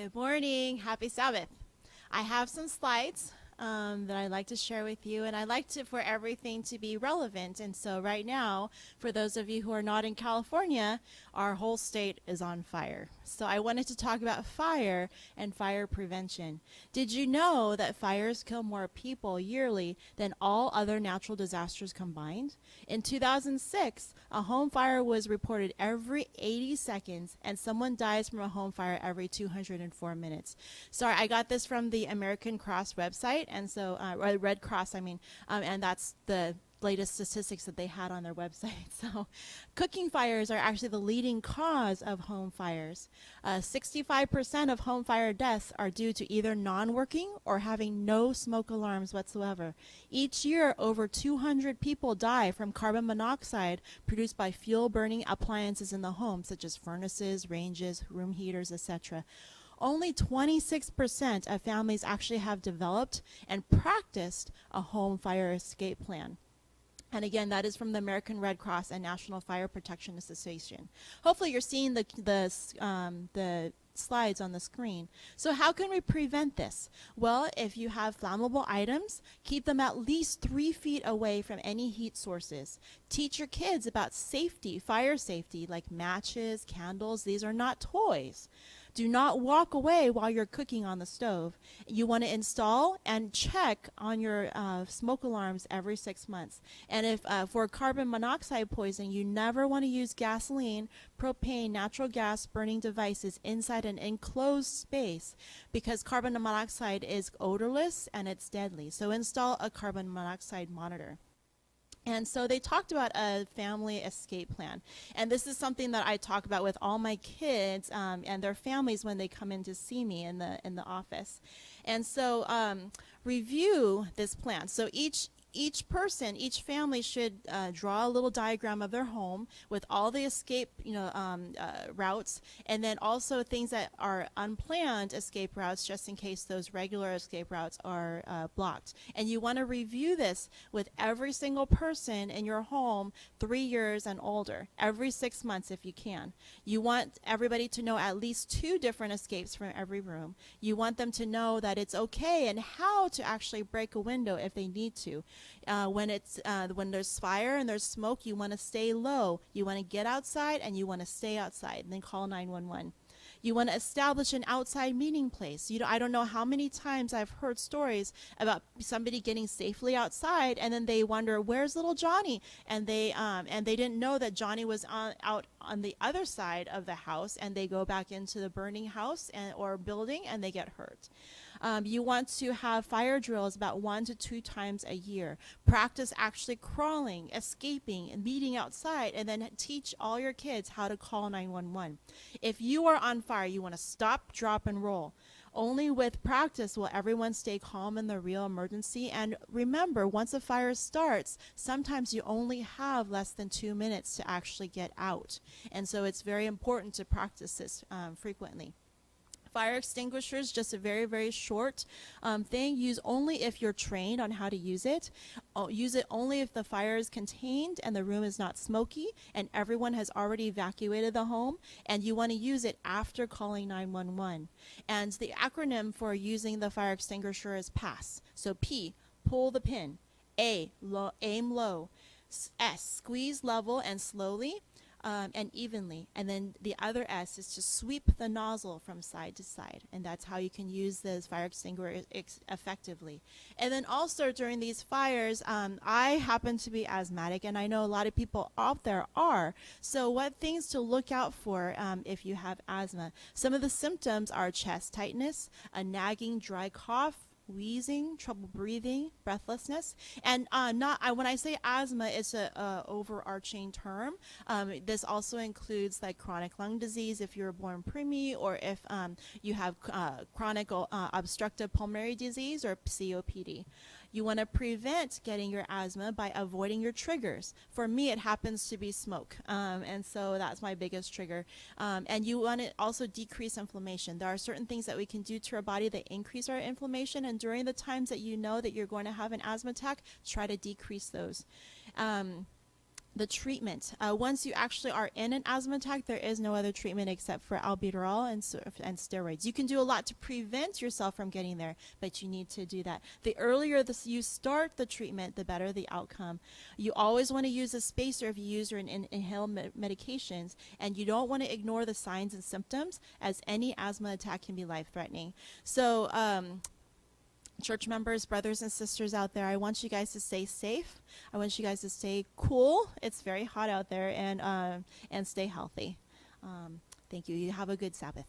Good morning. Happy Sabbath. I have some slides that I'd like to share with you, and I like to for everything to be relevant. And so right now, for those of you who are not in California, our whole state is on fire. So I wanted to talk about fire and fire prevention. Did you know that fires kill more people yearly than all other natural disasters combined? In 2006, a home fire was reported every 80 seconds, and someone dies from a home fire every 204 minutes. Sorry, I got this from the American Cross website, and so Red Cross, and that's the latest statistics that they had on their website. So cooking fires are actually the leading cause of home fires. 65% of home fire deaths are due to either non-working or having no smoke alarms whatsoever. Each year, over 200 people die from carbon monoxide produced by fuel-burning appliances in the home, such as furnaces, ranges, room heaters, etc. Only 26% of families actually have developed and practiced a home fire escape plan. And again, that is from the American Red Cross and National Fire Protection Association. Hopefully you're seeing the slides on the screen. So how can we prevent this? Well, if you have flammable items, keep them at least 3 feet away from any heat sources. Teach your kids about safety, fire safety, like matches, candles. These are not toys. Do not walk away while you're cooking on the stove. You want to install and check on your smoke alarms every 6 months. And if for carbon monoxide poisoning, you never want to use gasoline, propane, natural gas burning devices inside an enclosed space because carbon monoxide is odorless and it's deadly. So install a carbon monoxide monitor. And so they talked about a family escape plan. And this is something that I talk about with all my kids and their families when they come in to see me in the office. And so review this plan. So each person, each family should draw a little diagram of their home with all the escape routes, and then also things that are unplanned escape routes, just in case those regular escape routes are blocked. And you want to review this with every single person in your home 3 years and older, every 6 months if you can. You want everybody to know at least 2 different escapes from every room. You want them to know that it's okay and how to actually break a window if they need to. When there's fire and there's smoke, you want to stay low. You want to get outside and you want to stay outside, and then call 911. You want to establish an outside meeting place. I don't know how many times I've heard stories about somebody getting safely outside, and then they wonder, where's little Johnny? And they didn't know that Johnny was out on the other side of the house, and they go back into the burning house or building, and they get hurt. You want to have fire drills about 1 to 2 times a year. Practice actually crawling, escaping, and meeting outside, and then teach all your kids how to call 911. If you are on fire, you want to stop, drop, and roll. Only with practice will everyone stay calm in the real emergency. And remember, once a fire starts, sometimes you only have less than 2 minutes to actually get out. And so it's very important to practice this frequently. Fire extinguishers, just a very, very short thing. Use only if you're trained on how to use it. Use it only if the fire is contained and the room is not smoky and everyone has already evacuated the home, and you want to use it after calling 911. And the acronym for using the fire extinguisher is PASS. So P, pull the pin. A, aim low. S, squeeze level and slowly. And evenly. And then the other S is to sweep the nozzle from side to side. And that's how you can use this fire extinguisher effectively. And then also during these fires, I happen to be asthmatic, and I know a lot of people out there are. So what things to look out for if you have asthma? Some of the symptoms are chest tightness, a nagging dry cough, wheezing, trouble breathing, breathlessness. And when I say asthma, it's a overarching term. This also includes like chronic lung disease if you're born preemie, or if you have chronic obstructive pulmonary disease or COPD. You want to prevent getting your asthma by avoiding your triggers. For me, it happens to be smoke, and so that's my biggest trigger. And you want to also decrease inflammation. There are certain things that we can do to our body that increase our inflammation, and during the times that you know that you're going to have an asthma attack, try to decrease those. the treatment. Once you actually are in an asthma attack, there is no other treatment except for albuterol and steroids. You can do a lot to prevent yourself from getting there, but you need to do that. The earlier you start the treatment, the better the outcome. You always want to use a spacer if you use your inhaled medications, and you don't want to ignore the signs and symptoms, as any asthma attack can be life-threatening. So, church members, brothers and sisters out there, I want you guys to stay safe. I want you guys to stay cool. It's very hot out there, and stay healthy. Thank you. You have a good Sabbath.